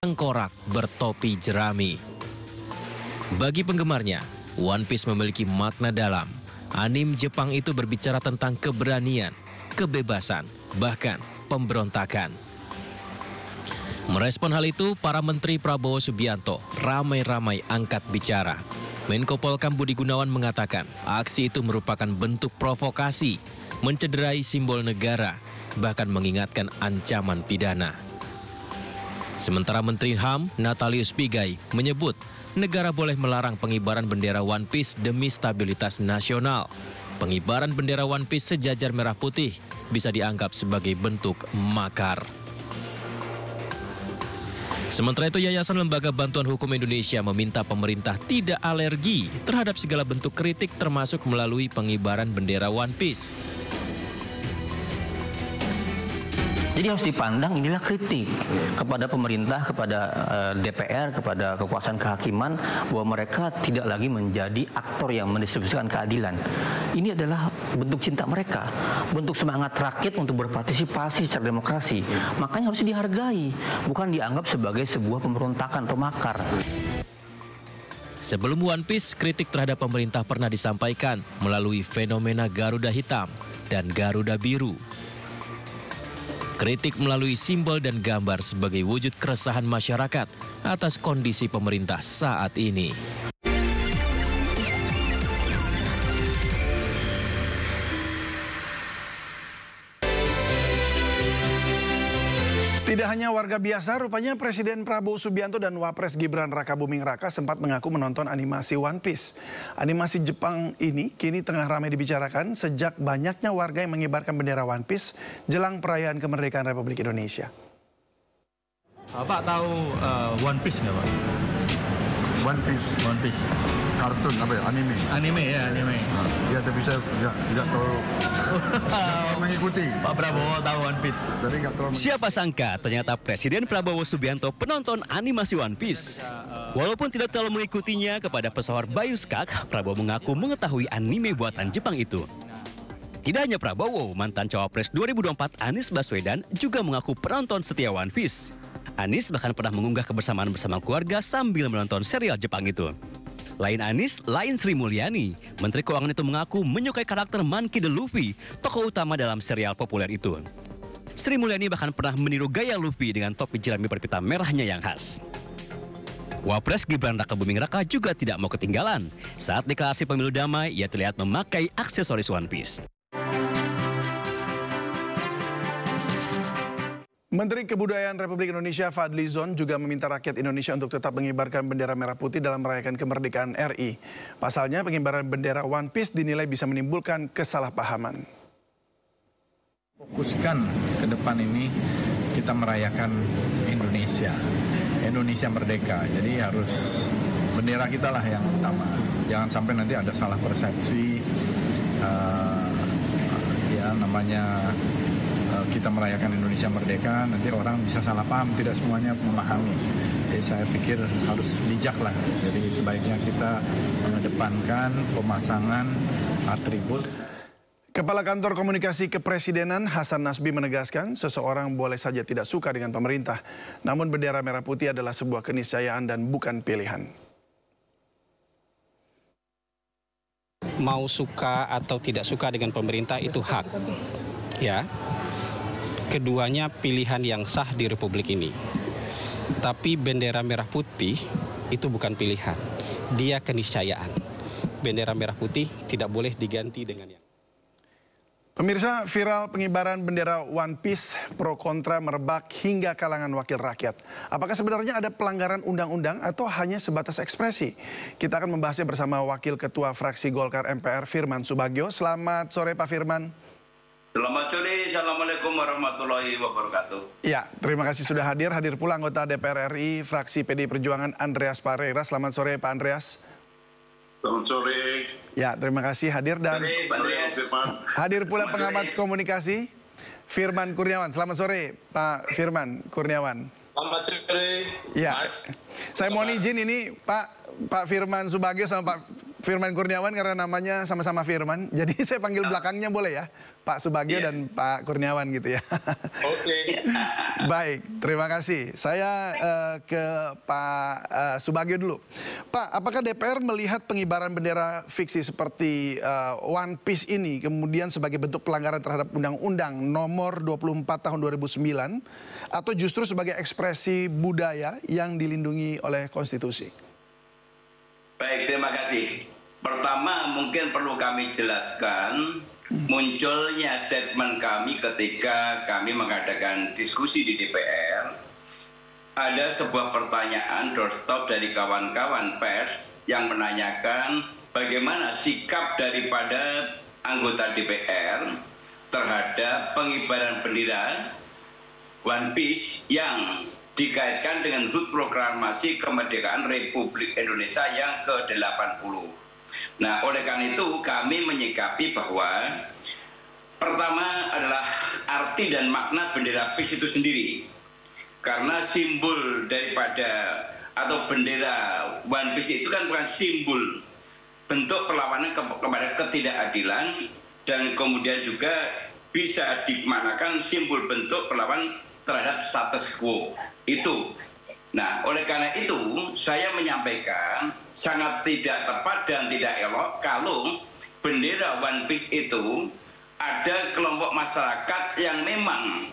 tengkorak bertopi jerami. Bagi penggemarnya, One Piece memiliki makna dalam. Anime Jepang itu berbicara tentang keberanian, kebebasan, bahkan pemberontakan. Merespon hal itu, para Menteri Prabowo Subianto ramai-ramai angkat bicara. Menko Polhukam Budi Gunawan mengatakan aksi itu merupakan bentuk provokasi, mencederai simbol negara, bahkan mengingatkan ancaman pidana. Sementara Menteri HAM Natalius Pigai menyebut negara boleh melarang pengibaran bendera One Piece demi stabilitas nasional. Pengibaran bendera One Piece sejajar merah putih bisa dianggap sebagai bentuk makar. Sementara itu, Yayasan Lembaga Bantuan Hukum Indonesia meminta pemerintah tidak alergi terhadap segala bentuk kritik termasuk melalui pengibaran bendera One Piece. Jadi harus dipandang inilah kritik kepada pemerintah, kepada DPR, kepada kekuasaan kehakiman bahwa mereka tidak lagi menjadi aktor yang mendistribusikan keadilan. Ini adalah bentuk cinta mereka, bentuk semangat rakyat untuk berpartisipasi secara demokrasi. Makanya harus dihargai, bukan dianggap sebagai sebuah pemberontakan atau makar. Sebelum One Piece, kritik terhadap pemerintah pernah disampaikan melalui fenomena Garuda Hitam dan Garuda Biru. Kritik melalui simbol dan gambar sebagai wujud keresahan masyarakat atas kondisi pemerintah saat ini. Tidak hanya warga biasa, rupanya Presiden Prabowo Subianto dan Wapres Gibran Rakabuming Raka sempat mengaku menonton animasi One Piece. Animasi Jepang ini kini tengah ramai dibicarakan sejak banyaknya warga yang mengibarkan bendera One Piece jelang perayaan kemerdekaan Republik Indonesia. Bapak tahu One Piece nggak, Pak? One Piece. One Piece. Kartun apa ya? Anime. Anime ya, anime. Ya, tapi saya nggak terlalu mengikuti. Pak Prabowo tahu One Piece. Tapi nggak terlalu. Siapa sangka ternyata Presiden Prabowo Subianto penonton animasi One Piece. Walaupun tidak terlalu mengikutinya, kepada pesohor Bayu Skak, Prabowo mengaku mengetahui anime buatan Jepang itu. Tidak hanya Prabowo, mantan Cawapres 2024 Anies Baswedan juga mengaku penonton setia One Piece. Anies bahkan pernah mengunggah kebersamaan bersama keluarga sambil menonton serial Jepang itu. Lain Anies, lain Sri Mulyani. Menteri Keuangan itu mengaku menyukai karakter Monkey D. Luffy, tokoh utama dalam serial populer itu. Sri Mulyani bahkan pernah meniru gaya Luffy dengan topi jerami berpita merahnya yang khas. Wapres Gibran Rakabuming Raka juga tidak mau ketinggalan. Saat deklarasi pemilu damai, ia terlihat memakai aksesoris One Piece. Menteri Kebudayaan Republik Indonesia Fadly Zon juga meminta rakyat Indonesia untuk tetap mengibarkan bendera merah putih dalam merayakan kemerdekaan RI. Pasalnya pengibaran bendera One Piece dinilai bisa menimbulkan kesalahpahaman. Fokuskan ke depan ini kita merayakan Indonesia. Indonesia merdeka, jadi harus bendera kita lah yang utama. Jangan sampai nanti ada salah persepsi, kita merayakan Indonesia merdeka, nanti orang bisa salah paham, tidak semuanya memahami. Jadi saya pikir harus bijak lah. Jadi sebaiknya kita mengedepankan pemasangan atribut. Kepala Kantor Komunikasi Kepresidenan Hasan Nasbi menegaskan seseorang boleh saja tidak suka dengan pemerintah, namun bendera merah putih adalah sebuah keniscayaan dan bukan pilihan. Mau suka atau tidak suka dengan pemerintah itu hak, ya. Keduanya pilihan yang sah di Republik ini. Tapi bendera merah putih itu bukan pilihan, dia keniscayaan. Bendera merah putih tidak boleh diganti dengan yang. Pemirsa, viral pengibaran bendera One Piece pro kontra merebak hingga kalangan wakil rakyat. Apakah sebenarnya ada pelanggaran undang-undang atau hanya sebatas ekspresi? Kita akan membahasnya bersama Wakil Ketua Fraksi Golkar MPR Firman Subagio. Selamat sore Pak Firman. Selamat sore, Assalamualaikum warahmatullahi wabarakatuh. Ya, terima kasih sudah hadir. Hadir pula anggota DPR RI, fraksi PDI Perjuangan Andreas Pareira. Selamat sore Pak Andreas. Selamat sore. Ya, terima kasih hadir dan hadir pula pengamat komunikasi Firman Kurniawan. Selamat sore Pak Firman Kurniawan. Selamat sore, ya. Mas. Saya mohon izin ini Pak Firman Subagio sama Pak Firman Kurniawan karena namanya sama-sama Firman. Jadi saya panggil belakangnya boleh ya? Pak Subagio dan Pak Kurniawan gitu ya. Oke. Baik, terima kasih. Saya ke Pak Subagio dulu. Pak, apakah DPR melihat pengibaran bendera fiksi seperti One Piece ini kemudian sebagai bentuk pelanggaran terhadap Undang-Undang Nomor 24 Tahun 2009 atau justru sebagai ekspresi budaya yang dilindungi oleh konstitusi? Baik, terima kasih. Pertama, mungkin perlu kami jelaskan munculnya statement kami ketika kami mengadakan diskusi di DPR. Ada sebuah pertanyaan doorstop dari kawan-kawan pers yang menanyakan bagaimana sikap daripada anggota DPR terhadap pengibaran bendera One Piece yang dikaitkan dengan HUT Proklamasi Kemerdekaan Republik Indonesia yang ke-80. Nah, oleh karena itu kami menyikapi bahwa pertama adalah arti dan makna bendera PIS itu sendiri. Karena simbol daripada atau bendera One Piece itu kan bukan simbol bentuk perlawanan kepada ketidakadilan dan kemudian juga bisa dimanakan simbol bentuk perlawanan terhadap status quo itu. Nah, oleh karena itu saya menyampaikan sangat tidak tepat dan tidak elok kalau bendera One Piece itu ada kelompok masyarakat yang memang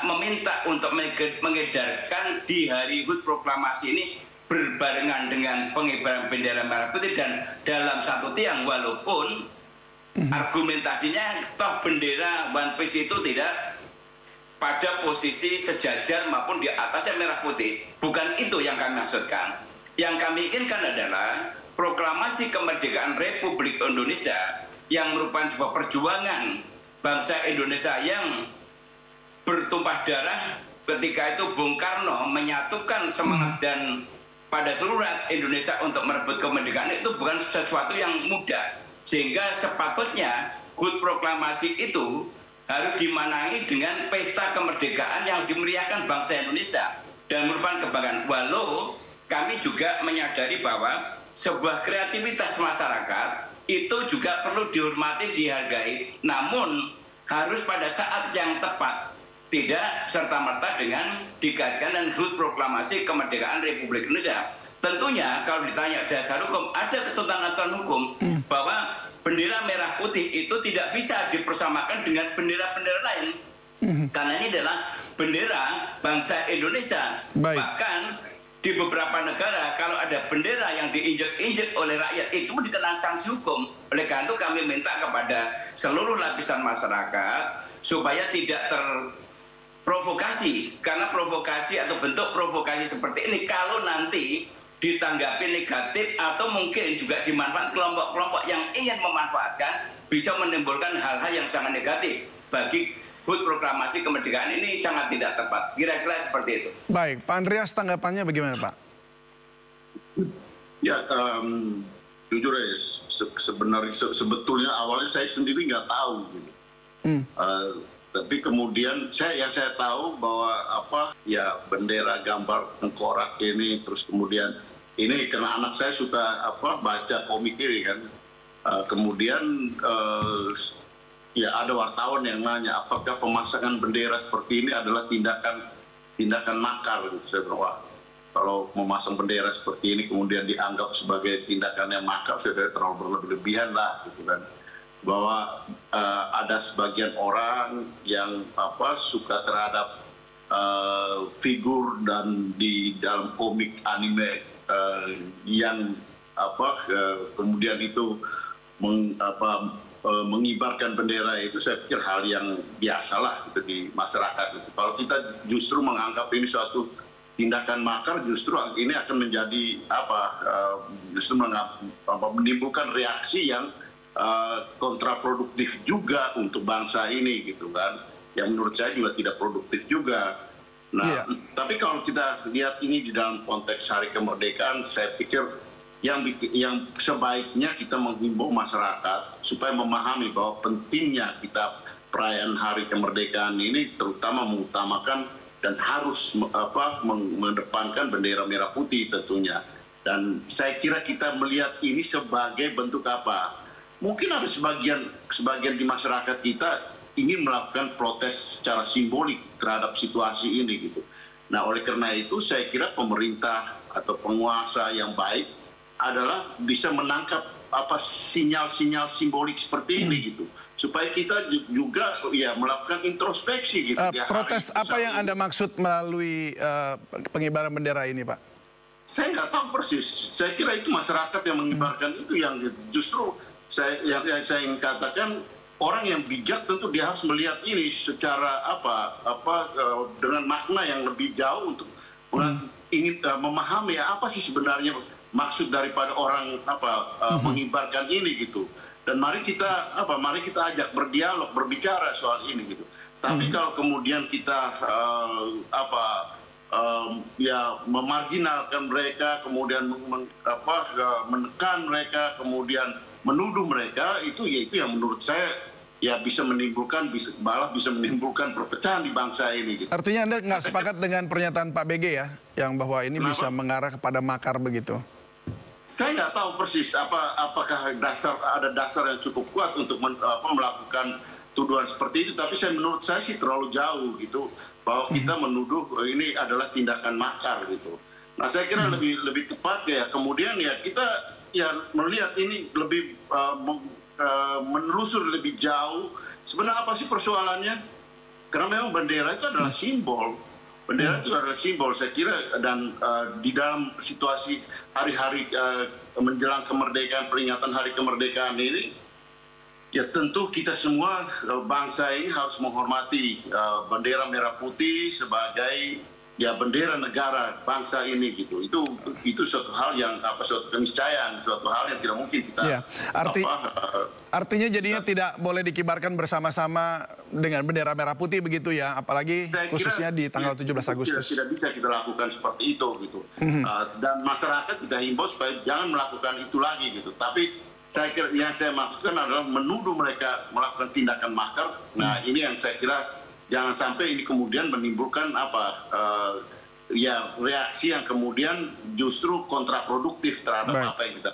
meminta untuk mengedarkan di hari HUT Proklamasi ini berbarengan dengan pengibaran bendera merah putih dan dalam satu tiang, walaupun argumentasinya toh bendera One Piece itu tidak pada posisi sejajar maupun di atasnya merah putih. Bukan itu yang kami maksudkan. Yang kami inginkan adalah proklamasi kemerdekaan Republik Indonesia yang merupakan sebuah perjuangan bangsa Indonesia yang bertumpah darah ketika itu Bung Karno menyatukan semangat dan pada seluruh rakyat Indonesia untuk merebut kemerdekaan itu bukan sesuatu yang mudah. Sehingga sepatutnya HUT Proklamasi itu harus dimanangi dengan pesta kemerdekaan yang dimeriahkan bangsa Indonesia dan merupakan kebanggaan. Walau kami juga menyadari bahwa sebuah kreativitas masyarakat itu juga perlu dihormati, dihargai, namun harus pada saat yang tepat, tidak serta-merta dengan dikaitkan dengan HUT Proklamasi Kemerdekaan Republik Indonesia. Tentunya kalau ditanya dasar hukum, ada ketentuan aturan hukum bahwa bendera merah putih itu tidak bisa dipersamakan dengan bendera-bendera lain. Karena ini adalah bendera bangsa Indonesia. Baik. Bahkan di beberapa negara kalau ada bendera yang diinjek-injek oleh rakyat itu dikenakan sanksi hukum. Oleh karena itu kami minta kepada seluruh lapisan masyarakat supaya tidak terprovokasi. Karena provokasi atau bentuk provokasi seperti ini kalau nanti ditanggapi negatif atau mungkin juga dimanfaatkan kelompok-kelompok yang ingin memanfaatkan bisa menimbulkan hal-hal yang sangat negatif bagi HUT Proklamasi Kemerdekaan ini sangat tidak tepat. Kira-kira seperti itu. Baik, Pak Andreas tanggapannya bagaimana Pak? Ya, jujur ya, sebetulnya awalnya saya sendiri nggak tahu. Gitu. Tapi kemudian yang saya tahu bahwa bendera gambar tengkorak ini, terus kemudian ini karena anak saya suka baca komik ini kan, kemudian ada wartawan yang nanya apakah pemasangan bendera seperti ini adalah tindakan makar. Gitu. Saya bilang, wah, kalau memasang bendera seperti ini kemudian dianggap sebagai tindakan yang makar, saya kira terlalu berlebihan lah, gitu kan. Bahwa ada sebagian orang yang suka terhadap figur dan di dalam komik anime yang kemudian itu mengibarkan bendera itu, saya pikir hal yang biasalah gitu di masyarakat. Gitu. Kalau kita justru menganggap ini suatu tindakan makar, justru ini akan menjadi justru menimbulkan reaksi yang kontraproduktif juga untuk bangsa ini gitu kan, yang menurut saya juga tidak produktif juga. Nah, tapi kalau kita lihat ini di dalam konteks Hari Kemerdekaan, saya pikir yang sebaiknya kita menghimbau masyarakat supaya memahami bahwa pentingnya kita perayaan Hari Kemerdekaan ini terutama mengutamakan dan harus mengedepankan bendera merah putih tentunya. Dan saya kira kita melihat ini sebagai bentuk apa? Mungkin ada sebagian di masyarakat kita ingin melakukan protes secara simbolik terhadap situasi ini gitu. Nah, oleh karena itu saya kira pemerintah atau penguasa yang baik adalah bisa menangkap apa sinyal-sinyal simbolik seperti ini gitu, supaya kita juga ya melakukan introspeksi gitu. Protes apa yang Anda maksud melalui pengibaran bendera ini, Pak? Saya nggak tahu persis. Saya kira itu masyarakat yang mengibarkan itu yang justru yang saya ingin katakan, orang yang bijak tentu dia harus melihat ini secara dengan makna yang lebih jauh untuk ingin memahami apa sih sebenarnya maksud daripada orang mengibarkan ini gitu. Dan mari kita ajak berdialog, berbicara soal ini gitu. Tapi kalau kemudian kita memarginalkan mereka, kemudian menekan mereka, kemudian menuduh mereka, itu yang menurut saya ya malah bisa menimbulkan perpecahan di bangsa ini gitu. Artinya Anda nggak sepakat dengan pernyataan Pak BG ya, yang bahwa ini bisa mengarah kepada makar begitu? Saya nggak tahu persis apakah ada dasar yang cukup kuat untuk melakukan tuduhan seperti itu, tapi menurut saya sih terlalu jauh gitu, bahwa kita menuduh ini adalah tindakan makar gitu. Nah, saya kira lebih tepat ya kemudian ya kita ya melihat ini lebih menelusur lebih jauh sebenarnya apa sih persoalannya, karena memang bendera itu adalah simbol. Bendera itu adalah simbol, saya kira, dan di dalam situasi hari-hari menjelang kemerdekaan, peringatan hari kemerdekaan ini, ya tentu kita semua bangsa ini harus menghormati bendera merah putih sebagai ya bendera negara bangsa ini gitu. Itu suatu hal yang suatu keniscayaan, suatu hal yang tidak mungkin kita artinya jadinya tidak boleh dikibarkan bersama-sama dengan bendera merah putih begitu ya, apalagi khususnya di tanggal 17 Agustus. Tidak bisa kita lakukan seperti itu gitu. Dan masyarakat kita himbau supaya jangan melakukan itu lagi gitu. Tapi saya kira yang saya maksudkan adalah menuduh mereka melakukan tindakan makar. Nah, ini yang saya kira jangan sampai ini kemudian menimbulkan reaksi yang kemudian justru kontraproduktif terhadap apa yang kita